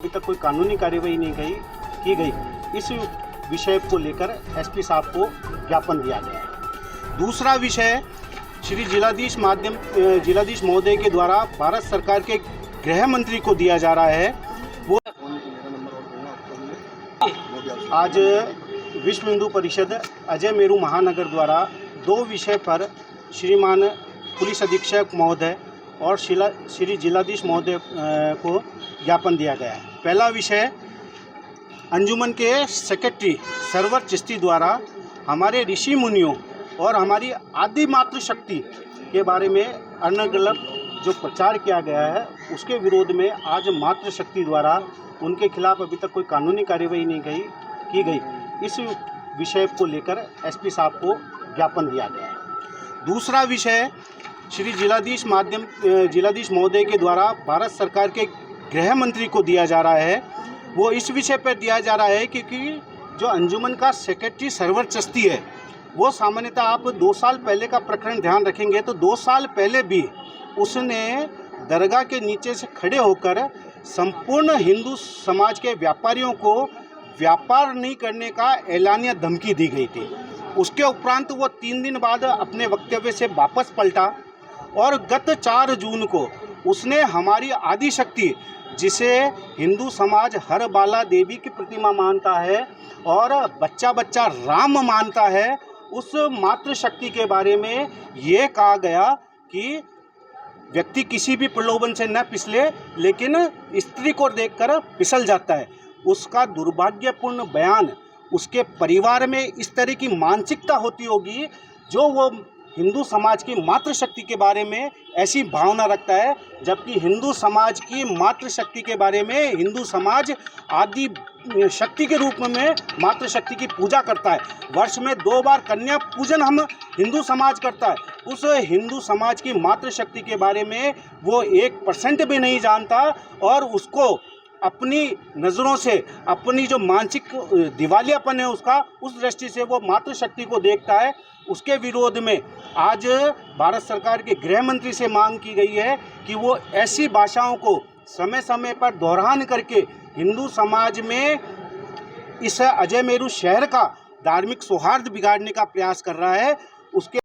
अभी तक कोई कानूनी कार्यवाही नहीं की गई। इस विषय को लेकर एसपी साहब को ज्ञापन दिया गया है। दूसरा विषय श्री जिलाधीश महोदय के द्वारा भारत सरकार के गृह मंत्री को दिया जा रहा है। वो आज विश्व हिंदू परिषद अजय मेरू महानगर द्वारा दो विषय पर श्रीमान पुलिस अधीक्षक महोदय और श्री जिलाधीश महोदय को ज्ञापन दिया गया है। पहला विषय अंजुमन के सेक्रेटरी सरवर चिश्ती द्वारा हमारे ऋषि मुनियों और हमारी आदि मातृशक्ति के बारे में अलग जो प्रचार किया गया है उसके विरोध में आज मातृशक्ति द्वारा उनके खिलाफ अभी तक कोई कानूनी कार्यवाही नहीं की गई। इस विषय को लेकर एसपी साहब को ज्ञापन दिया गया है। दूसरा विषय श्री जिलाधीश महोदय के द्वारा भारत सरकार के गृह मंत्री को दिया जा रहा है। वो इस विषय पर दिया जा रहा है क्योंकि जो अंजुमन का सेक्रेटरी सरवर चिश्ती है वो सामान्यतः आप 2 साल पहले का प्रकरण ध्यान रखेंगे तो 2 साल पहले भी उसने दरगाह के नीचे से खड़े होकर संपूर्ण हिंदू समाज के व्यापारियों को व्यापार नहीं करने का ऐलानिया धमकी दी गई थी। उसके उपरांत वो 3 दिन बाद अपने वक्तव्य से वापस पलटा और गत 4 जून को उसने हमारी आदि शक्ति जिसे हिंदू समाज हर बाला देवी की प्रतिमा मानता है और बच्चा बच्चा राम मानता है, उस मातृशक्ति के बारे में ये कहा गया कि व्यक्ति किसी भी प्रलोभन से न फिसले लेकिन स्त्री को देखकर फिसल जाता है। उसका दुर्भाग्यपूर्ण बयान, उसके परिवार में इस तरह की मानसिकता होती होगी जो वो हिंदू समाज की मातृशक्ति के बारे में ऐसी भावना रखता है, जबकि हिंदू समाज की मातृशक्ति के बारे में हिंदू समाज आदि शक्ति के रूप में मातृशक्ति की पूजा करता है। वर्ष में 2 बार कन्या पूजन हम हिंदू समाज करता है। उस हिंदू समाज की मातृशक्ति के बारे में वो 1% भी नहीं जानता और उसको अपनी नज़रों से अपनी जो मानसिक दिवालियापन है उसका, उस दृष्टि से वो मातृशक्ति को देखता है। उसके विरोध में आज भारत सरकार के गृह मंत्री से मांग की गई है कि वो ऐसी भाषाओं को समय समय पर दोहरान करके हिंदू समाज में इस अजय मेरू शहर का धार्मिक सौहार्द बिगाड़ने का प्रयास कर रहा है। उसके